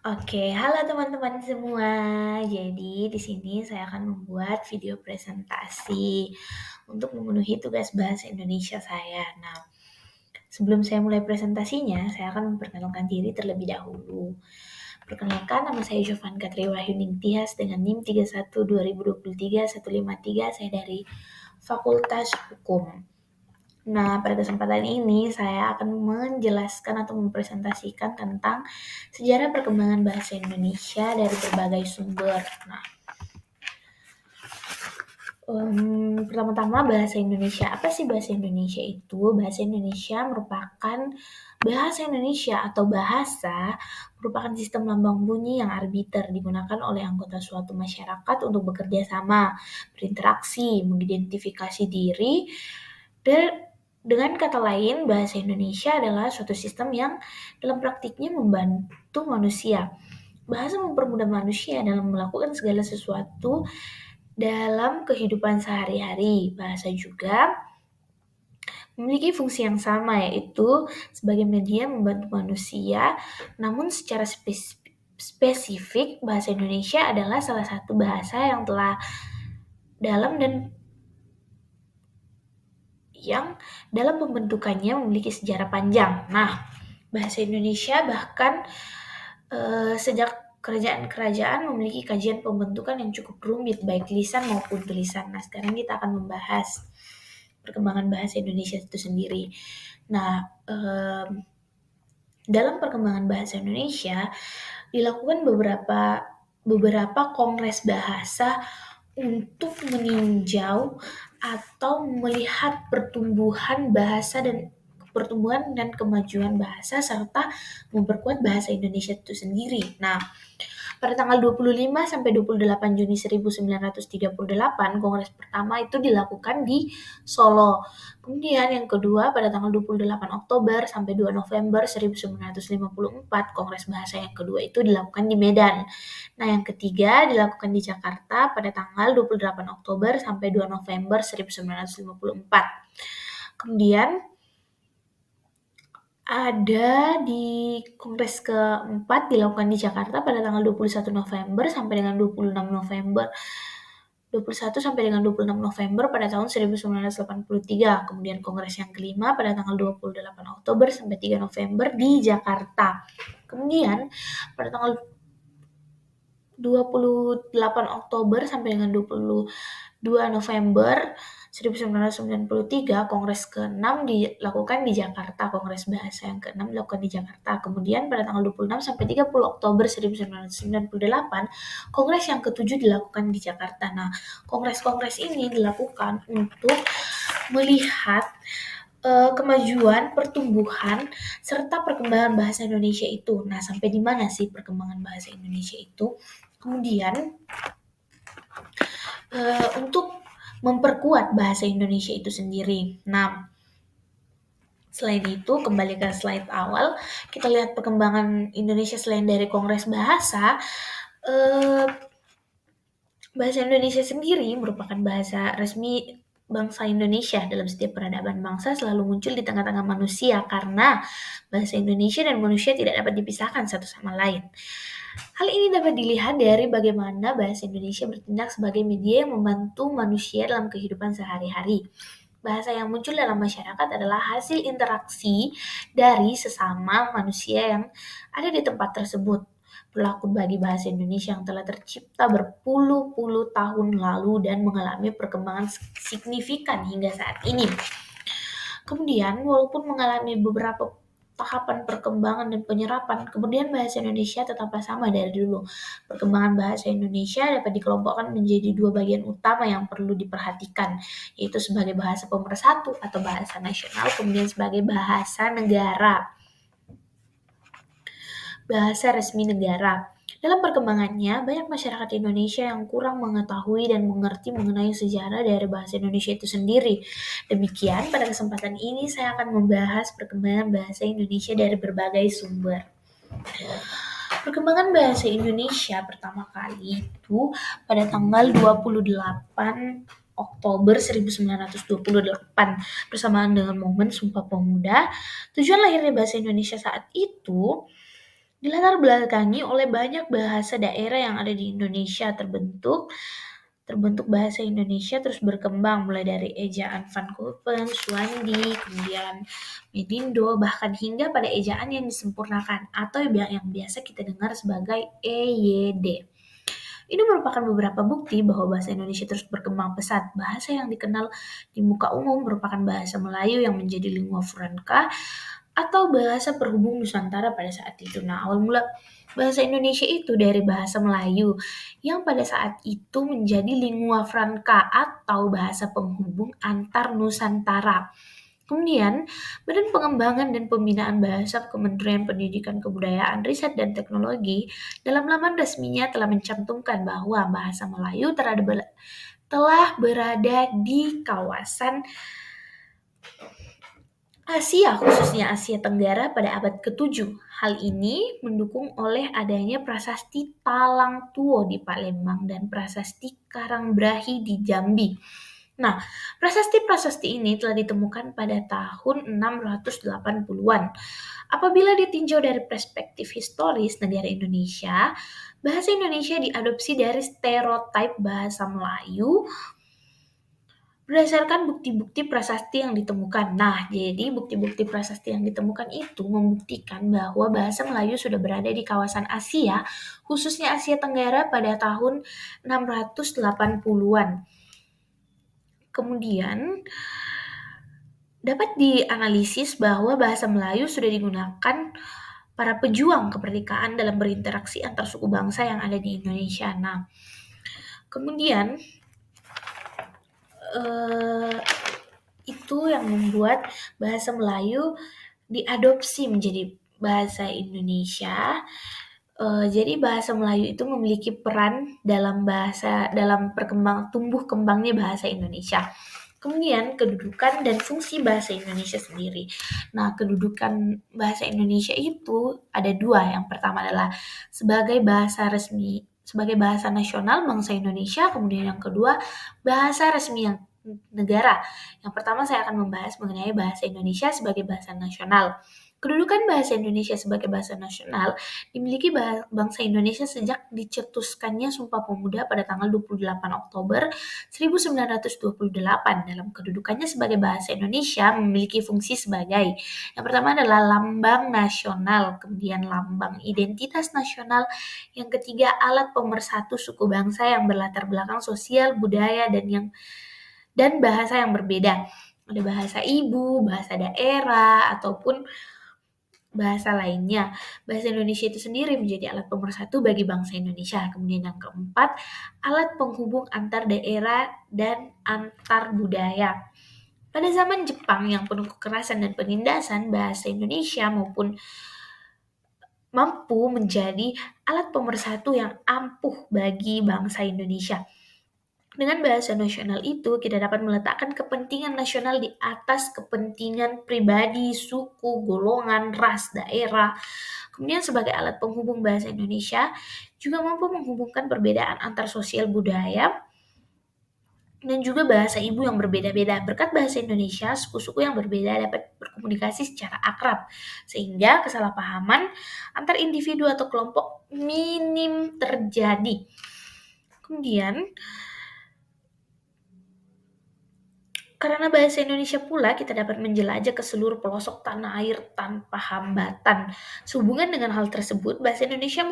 Oke, halo teman-teman semua. Jadi di sini saya akan membuat video presentasi untuk memenuhi tugas bahasa Indonesia saya. Nah, sebelum saya mulai presentasinya, saya akan memperkenalkan diri terlebih dahulu. Perkenalkan, nama saya Jovanka Triwahyuning Tias dengan NIM 31 2023 153. Saya dari Fakultas Hukum. Nah, pada kesempatan ini saya akan menjelaskan atau mempresentasikan tentang sejarah perkembangan bahasa Indonesia dari berbagai sumber. Nah, pertama-tama bahasa Indonesia. Apa sih bahasa Indonesia itu? Bahasa Indonesia merupakan bahasa Indonesia atau bahasa merupakan sistem lambang bunyi yang arbiter digunakan oleh anggota suatu masyarakat untuk bekerja sama, berinteraksi, mengidentifikasi diri, dan dengan kata lain, bahasa Indonesia adalah suatu sistem yang dalam praktiknya membantu manusia. Bahasa mempermudah manusia dalam melakukan segala sesuatu dalam kehidupan sehari-hari. Bahasa juga memiliki fungsi yang sama, yaitu sebagai media membantu manusia, namun secara spesifik bahasa Indonesia adalah salah satu bahasa yang telah dalam dan yang dalam pembentukannya memiliki sejarah panjang. Nah, bahasa Indonesia bahkan sejak kerajaan-kerajaan memiliki kajian pembentukan yang cukup rumit, baik lisan maupun tulisan. Nah, sekarang kita akan membahas perkembangan bahasa Indonesia itu sendiri. Nah, dalam perkembangan bahasa Indonesia dilakukan beberapa kongres bahasa untuk meninjau atau melihat pertumbuhan dan kemajuan bahasa serta memperkuat bahasa Indonesia itu sendiri. Nah, pada tanggal 25 sampai 28 Juni 1938, kongres pertama itu dilakukan di Solo. Kemudian yang kedua pada tanggal 28 Oktober sampai 2 November 1954, kongres bahasa yang kedua itu dilakukan di Medan. Nah, yang ketiga dilakukan di Jakarta pada tanggal 28 Oktober sampai 2 November 1954. Kemudian ada di kongres keempat dilakukan di Jakarta pada tanggal 21 November sampai dengan 26 November 21 sampai dengan 26 November pada tahun 1983. Kemudian kongres yang kelima pada tanggal 28 Oktober sampai 3 November di Jakarta. Kemudian pada tanggal 28 Oktober sampai dengan 22 November 1993, Kongres ke-6 dilakukan di Jakarta. Kongres Bahasa yang ke-6 dilakukan di Jakarta. Kemudian pada tanggal 26 sampai 30 Oktober 1998, Kongres yang ke-7 dilakukan di Jakarta. Nah, kongres-kongres ini dilakukan untuk melihat kemajuan, pertumbuhan, serta perkembangan bahasa Indonesia itu. Nah, sampai di mana sih perkembangan bahasa Indonesia itu? Kemudian, untuk memperkuat bahasa Indonesia itu sendiri. Nah, selain itu, kembali ke slide awal, kita lihat perkembangan Indonesia selain dari Kongres Bahasa. Bahasa Indonesia sendiri merupakan bahasa resmi bangsa Indonesia. Dalam setiap peradaban bangsa selalu muncul di tengah-tengah manusia karena bahasa Indonesia dan manusia tidak dapat dipisahkan satu sama lain. Hal ini dapat dilihat dari bagaimana bahasa Indonesia bertindak sebagai media yang membantu manusia dalam kehidupan sehari-hari. Bahasa yang muncul dalam masyarakat adalah hasil interaksi dari sesama manusia yang ada di tempat tersebut. Berlaku bagi bahasa Indonesia yang telah tercipta berpuluh-puluh tahun lalu dan mengalami perkembangan signifikan hingga saat ini. Kemudian, walaupun mengalami beberapa tahapan perkembangan dan penyerapan, kemudian bahasa Indonesia tetaplah sama dari dulu. Perkembangan bahasa Indonesia dapat dikelompokkan menjadi dua bagian utama yang perlu diperhatikan, yaitu sebagai bahasa pemersatu atau bahasa nasional, kemudian sebagai bahasa negara, bahasa resmi negara. Dalam perkembangannya, banyak masyarakat Indonesia yang kurang mengetahui dan mengerti mengenai sejarah dari bahasa Indonesia itu sendiri. Demikian, pada kesempatan ini saya akan membahas perkembangan bahasa Indonesia dari berbagai sumber. Perkembangan bahasa Indonesia pertama kali itu pada tanggal 28 Oktober 1928 bersamaan dengan momen Sumpah Pemuda. Tujuan lahirnya bahasa Indonesia saat itu dilatar belakangi oleh banyak bahasa daerah yang ada di Indonesia terbentuk bahasa Indonesia terus berkembang mulai dari ejaan Vancouver, Swandi, kemudian Medindo, bahkan hingga pada ejaan yang disempurnakan atau yang biasa kita dengar sebagai EYD. Ini merupakan beberapa bukti bahwa bahasa Indonesia terus berkembang pesat. Bahasa yang dikenal di muka umum merupakan bahasa Melayu yang menjadi lingua franca atau bahasa perhubung Nusantara pada saat itu. Nah, awal mula bahasa Indonesia itu dari bahasa Melayu yang pada saat itu menjadi lingua franca atau bahasa penghubung antar Nusantara. Kemudian, Badan Pengembangan dan Pembinaan Bahasa Kementerian Pendidikan Kebudayaan, Riset dan Teknologi dalam laman resminya telah mencantumkan bahwa bahasa Melayu telah berada di kawasan Asia, khususnya Asia Tenggara pada abad ke-7. Hal ini mendukung oleh adanya prasasti Talang Tuo di Palembang dan prasasti Karangbrahi di Jambi. Nah, prasasti-prasasti ini telah ditemukan pada tahun 680-an. Apabila ditinjau dari perspektif historis negara Indonesia, bahasa Indonesia diadopsi dari stereotip bahasa Melayu berdasarkan bukti-bukti prasasti yang ditemukan. Nah, jadi bukti-bukti prasasti yang ditemukan itu membuktikan bahwa bahasa Melayu sudah berada di kawasan Asia, khususnya Asia Tenggara pada tahun 680-an. Kemudian, dapat dianalisis bahwa bahasa Melayu sudah digunakan para pejuang kemerdekaan dalam berinteraksi antar suku bangsa yang ada di Indonesia. Nah, kemudian itu yang membuat bahasa Melayu diadopsi menjadi bahasa Indonesia. Jadi bahasa Melayu itu memiliki peran dalam tumbuh kembangnya bahasa Indonesia. Kemudian kedudukan dan fungsi bahasa Indonesia sendiri. Nah, kedudukan bahasa Indonesia itu ada dua. Yang pertama adalah sebagai bahasa resmi, sebagai bahasa nasional bangsa Indonesia. Kemudian yang kedua, bahasa resmi yang negara. Yang pertama saya akan membahas mengenai bahasa Indonesia sebagai bahasa nasional. Kedudukan bahasa Indonesia sebagai bahasa nasional dimiliki bangsa Indonesia sejak dicetuskannya Sumpah Pemuda pada tanggal 28 Oktober 1928. Dalam kedudukannya sebagai bahasa Indonesia memiliki fungsi sebagai yang pertama adalah lambang nasional, kemudian lambang identitas nasional, yang ketiga alat pemersatu suku bangsa yang berlatar belakang sosial, budaya, dan bahasa yang berbeda. Ada bahasa ibu, bahasa daerah, ataupun bahasa lainnya. Bahasa Indonesia itu sendiri menjadi alat pemersatu bagi bangsa Indonesia. Kemudian yang keempat, alat penghubung antar daerah dan antar budaya. Pada zaman Jepang yang penuh kekerasan dan penindasan, bahasa Indonesia mampu menjadi alat pemersatu yang ampuh bagi bangsa Indonesia. Dengan bahasa nasional itu, kita dapat meletakkan kepentingan nasional di atas kepentingan pribadi, suku, golongan, ras, daerah. Kemudian sebagai alat penghubung bahasa Indonesia, juga mampu menghubungkan perbedaan antar sosial budaya dan juga bahasa ibu yang berbeda-beda. Berkat bahasa Indonesia, suku-suku yang berbeda dapat berkomunikasi secara akrab, sehingga kesalahpahaman antar individu atau kelompok minim terjadi. Kemudian, karena bahasa Indonesia pula kita dapat menjelajah ke seluruh pelosok tanah air tanpa hambatan. Sehubungan dengan hal tersebut, bahasa Indonesia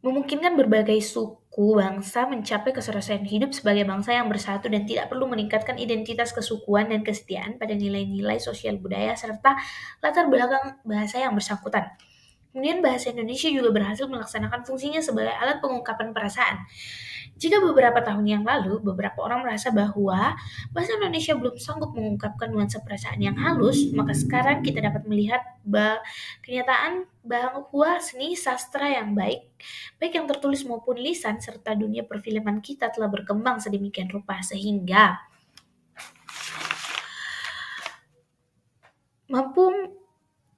memungkinkan berbagai suku bangsa mencapai keselesaian hidup sebagai bangsa yang bersatu dan tidak perlu meningkatkan identitas kesukuan dan kesetiaan pada nilai-nilai sosial budaya serta latar belakang bahasa yang bersangkutan. Kemudian bahasa Indonesia juga berhasil melaksanakan fungsinya sebagai alat pengungkapan perasaan. Jika beberapa tahun yang lalu, beberapa orang merasa bahwa bahasa Indonesia belum sanggup mengungkapkan nuansa perasaan yang halus, maka sekarang kita dapat melihat kenyataan bahwa seni sastra yang baik yang tertulis maupun lisan, serta dunia perfilman kita telah berkembang sedemikian rupa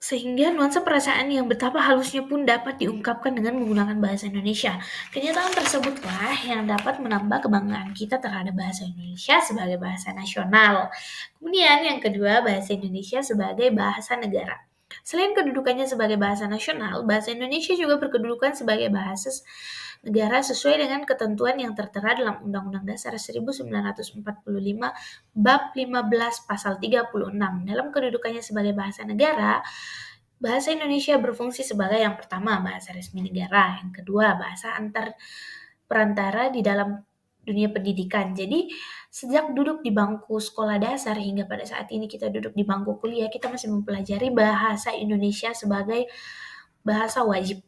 sehingga nuansa perasaan yang betapa halusnya pun dapat diungkapkan dengan menggunakan bahasa Indonesia. Kenyataan tersebutlah yang dapat menambah kebanggaan kita terhadap bahasa Indonesia sebagai bahasa nasional. Kemudian yang kedua, bahasa Indonesia sebagai bahasa negara. Selain kedudukannya sebagai bahasa nasional, bahasa Indonesia juga berkedudukan sebagai bahasa negara sesuai dengan ketentuan yang tertera dalam Undang-Undang Dasar 1945 Bab 15 Pasal 36. Dalam kedudukannya sebagai bahasa negara, bahasa Indonesia berfungsi sebagai yang pertama, bahasa resmi negara, yang kedua, bahasa antar perantara di dalam dunia pendidikan. Jadi, sejak duduk di bangku sekolah dasar hingga pada saat ini kita duduk di bangku kuliah, kita masih mempelajari bahasa Indonesia sebagai bahasa wajib.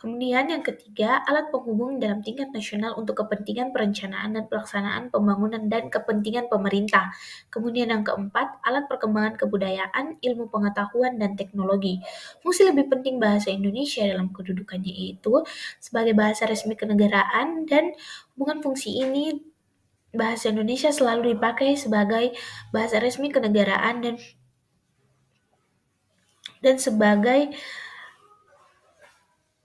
Kemudian yang ketiga, alat penghubung dalam tingkat nasional untuk kepentingan perencanaan dan pelaksanaan pembangunan dan kepentingan pemerintah. Kemudian yang keempat, alat perkembangan kebudayaan, ilmu pengetahuan, dan teknologi. Fungsi lebih penting bahasa Indonesia dalam kedudukannya itu sebagai bahasa resmi kenegaraan, dan hubungan fungsi ini bahasa Indonesia selalu dipakai sebagai bahasa resmi kenegaraan dan sebagai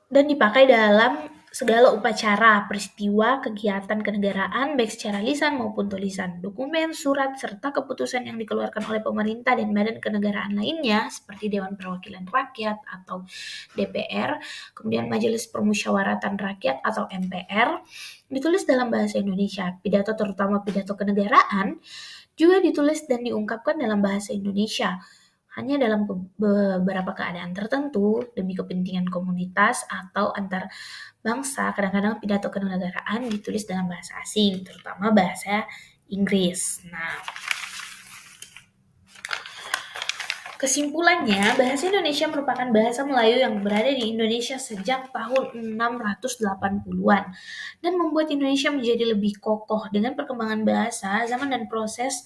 dan dipakai dalam segala upacara, peristiwa, kegiatan kenegaraan, baik secara lisan maupun tulisan. Dokumen, surat, serta keputusan yang dikeluarkan oleh pemerintah dan badan kenegaraan lainnya, seperti Dewan Perwakilan Rakyat atau DPR, kemudian Majelis Permusyawaratan Rakyat atau MPR, ditulis dalam bahasa Indonesia. Pidato, terutama pidato kenegaraan, juga ditulis dan diungkapkan dalam bahasa Indonesia. Hanya dalam beberapa keadaan tertentu, demi kepentingan komunitas atau antar bangsa, kadang-kadang pidato kenegaraan ditulis dalam bahasa asing, terutama bahasa Inggris. Nah, kesimpulannya, bahasa Indonesia merupakan bahasa Melayu yang berada di Indonesia sejak tahun 680-an dan membuat Indonesia menjadi lebih kokoh dengan perkembangan bahasa, zaman dan proses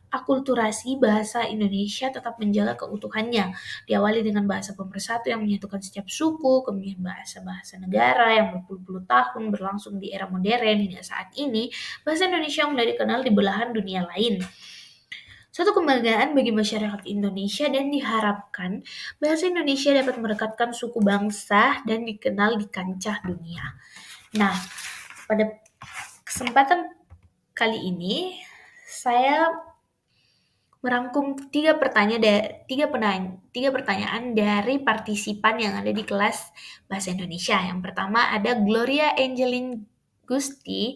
akulturasi. Bahasa Indonesia tetap menjaga keutuhannya, diawali dengan bahasa pemersatu yang menyatukan setiap suku, kemudian bahasa-bahasa negara yang berpuluh-puluh tahun berlangsung di era modern hingga saat ini. Bahasa Indonesia mulai dikenal di belahan dunia lain. Suatu kebanggaan bagi masyarakat Indonesia, dan diharapkan bahasa Indonesia dapat merekatkan suku bangsa dan dikenal di kancah dunia. Nah, pada kesempatan kali ini saya merangkum tiga pertanyaan dari partisipan yang ada di kelas Bahasa Indonesia. Yang pertama ada Gloria Angelin Gusti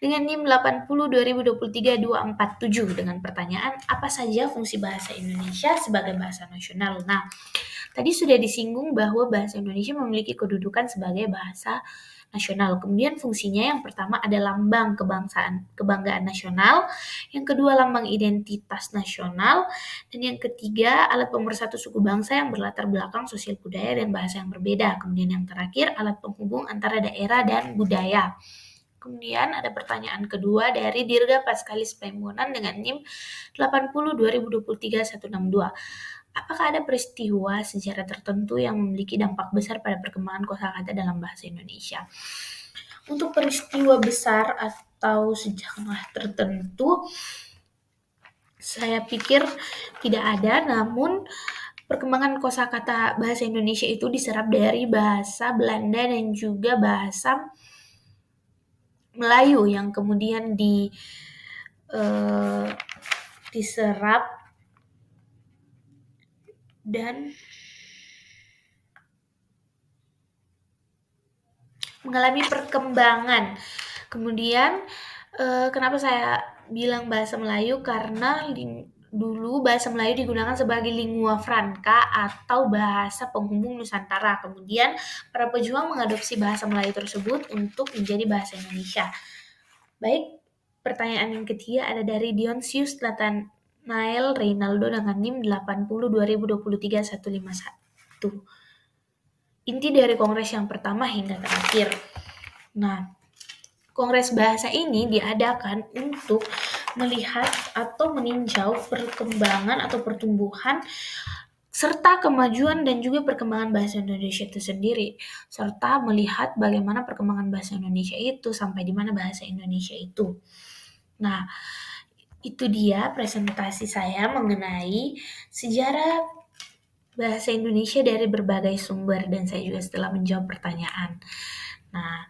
dengan NIM 80 2023 247 dengan pertanyaan, apa saja fungsi bahasa Indonesia sebagai bahasa nasional? Nah, tadi sudah disinggung bahwa bahasa Indonesia memiliki kedudukan sebagai bahasa nasional. Kemudian fungsinya yang pertama ada lambang kebanggaan nasional, yang kedua lambang identitas nasional, dan yang ketiga alat pemersatu suku bangsa yang berlatar belakang sosial budaya dan bahasa yang berbeda. Kemudian yang terakhir alat penghubung antara daerah dan budaya. Kemudian ada pertanyaan kedua dari Dirga Paskalis Pembonan dengan NIM 80 2023 162. Apakah ada peristiwa sejarah tertentu yang memiliki dampak besar pada perkembangan kosakata dalam bahasa Indonesia? Untuk peristiwa besar atau sejarah tertentu, saya pikir tidak ada, namun perkembangan kosakata bahasa Indonesia itu diserap dari bahasa Belanda dan juga bahasa Melayu yang kemudian diserap dan mengalami perkembangan. Kemudian kenapa saya bilang bahasa Melayu? Karena dulu bahasa Melayu digunakan sebagai lingua franca atau bahasa penghubung Nusantara. Kemudian para pejuang mengadopsi bahasa Melayu tersebut untuk menjadi bahasa Indonesia. Baik, pertanyaan yang ketiga ada dari Dionsius Nathanael Reynaldo dengan NIM 80 2023 151. Inti dari kongres yang pertama hingga terakhir. Nah, kongres bahasa ini diadakan untuk melihat atau meninjau perkembangan atau pertumbuhan serta kemajuan dan juga perkembangan bahasa Indonesia itu sendiri, serta melihat bagaimana perkembangan bahasa Indonesia itu sampai di mana bahasa Indonesia itu. Nah, itu dia presentasi saya mengenai sejarah bahasa Indonesia dari berbagai sumber, dan saya juga setelah menjawab pertanyaan. Nah,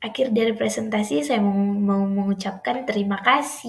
akhir dari presentasi saya mau mengucapkan terima kasih.